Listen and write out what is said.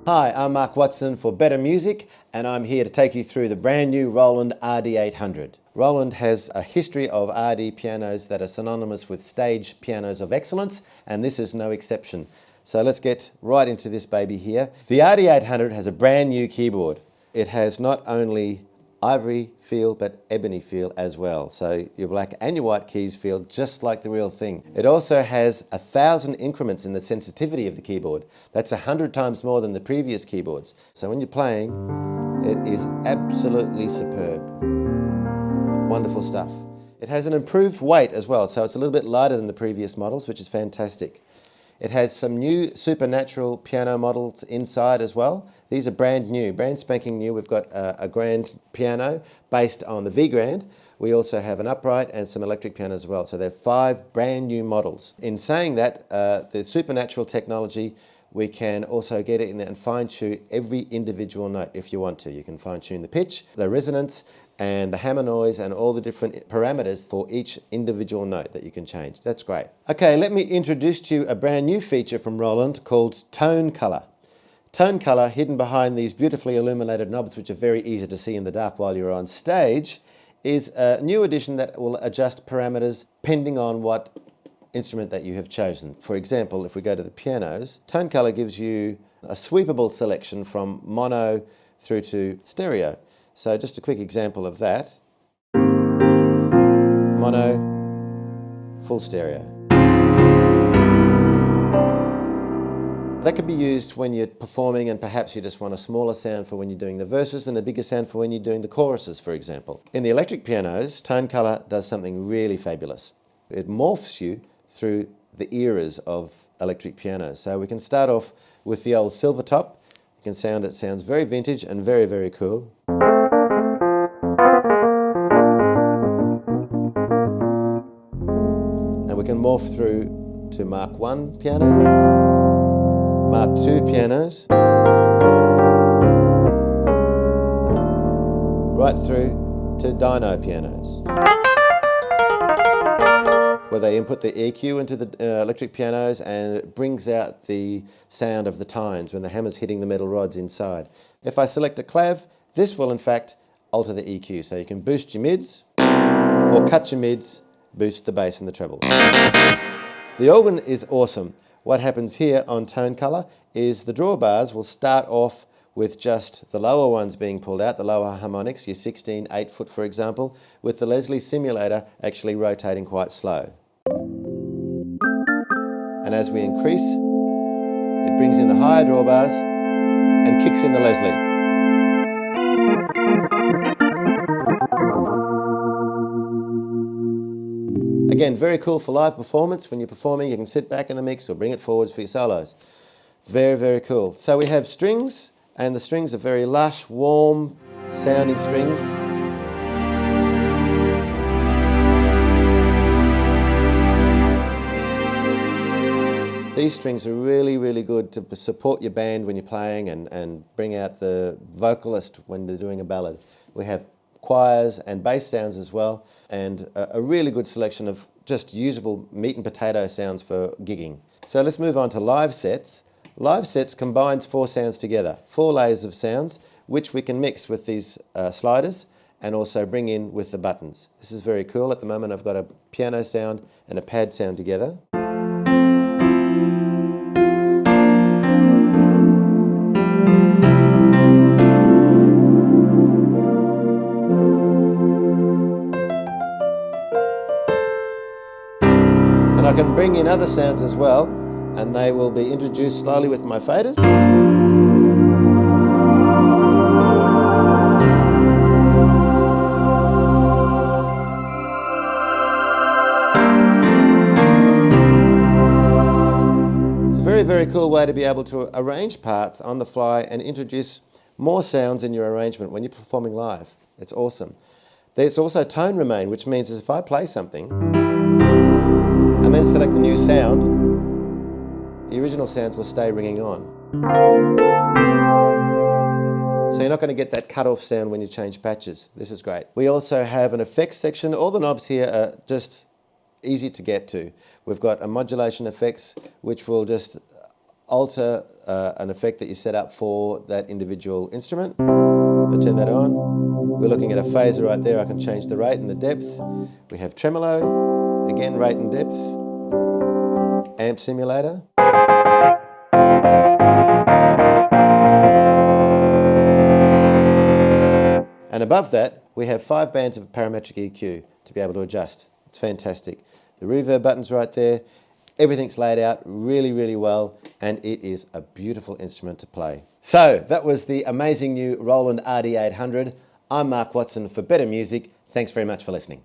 Hi, I'm Mark Watson for Better Music, and I'm here to take you through the brand new Roland RD800. Roland has a history of RD pianos that are synonymous with stage pianos of excellence, and this is no exception. So let's get right into this baby here. The RD800 has a brand new keyboard. It has not only ivory feel but ebony feel as well, so your black and your white keys feel just like the real thing. It also has 1,000 increments in the sensitivity of the keyboard. That's 100 times more than the previous keyboards. So when you're playing, it is absolutely superb. Wonderful stuff. It has an improved weight as well, so it's a little bit lighter than the previous models, which is fantastic. It has some new supernatural piano models inside as well. These are brand new, brand spanking new. We've got a grand piano based on the V Grand. We also have an upright and some electric pianos as well. So they're 5 brand new models. In saying that, the supernatural technology, we can also get it in and fine tune every individual note if you want to. You can fine tune the pitch, the resonance, and the hammer noise and all the different parameters for each individual note that you can change. That's great. Okay, let me introduce to you a brand new feature from Roland called Tone Color. Tone Color, hidden behind these beautifully illuminated knobs, which are very easy to see in the dark while you're on stage, is a new addition that will adjust parameters depending on what instrument that you have chosen. For example, if we go to the pianos, Tone Color gives you a sweepable selection from mono through to stereo. So just a quick example of that. Mono, full stereo. That can be used when you're performing and perhaps you just want a smaller sound for when you're doing the verses and a bigger sound for when you're doing the choruses, for example. In the electric pianos, Tone Color does something really fabulous. It morphs you through the eras of electric pianos. So we can start off with the old silver top. It sounds very vintage and very, very cool. And we can morph through to Mark I pianos, Mark II pianos, right through to dyno pianos, where they input the EQ into the electric pianos and it brings out the sound of the tines when the hammer's hitting the metal rods inside. If I select a clav, this will in fact alter the EQ, so you can boost your mids or cut your mids, boost the bass and the treble. The organ is awesome. What happens here on Tone Color is the drawbars will start off with just the lower ones being pulled out, the lower harmonics, your 16 8-foot for example, with the Leslie simulator actually rotating quite slow. And as we increase, it brings in the higher drawbars and kicks in the Leslie. Again, very cool for live performance. When you're performing, you can sit back in the mix or bring it forwards for your solos. Very, very cool. So we have strings, and the strings are very lush, warm sounding strings. These strings are really, really good to support your band when you're playing and bring out the vocalist when they're doing a ballad. We have choirs and bass sounds as well, and a really good selection of just usable meat and potato sounds for gigging. So let's move on to live sets. Live sets combines 4 sounds together, 4 layers of sounds, which we can mix with these sliders and also bring in with the buttons. This is very cool. At the moment I've got a piano sound and a pad sound together. And I can bring in other sounds as well, and they will be introduced slowly with my faders. It's a very, very cool way to be able to arrange parts on the fly and introduce more sounds in your arrangement when you're performing live. It's awesome. There's also tone remain, which means if I play something and then select a new sound, the original sounds will stay ringing on. So you're not going to get that cut-off sound when you change patches. This is great. We also have an effects section. All the knobs here are just easy to get to. We've got a modulation effects, which will just alter an effect that you set up for that individual instrument. I turn that on. We're looking at a phaser right there. I can change the rate and the depth. We have tremolo, again rate and depth. Amp simulator. And above that, we have 5 bands of parametric EQ to be able to adjust. It's fantastic. The reverb button's right there. Everything's laid out really, really well, and it is a beautiful instrument to play. So that was the amazing new Roland RD800. I'm Mark Watson for Better Music. Thanks very much for listening.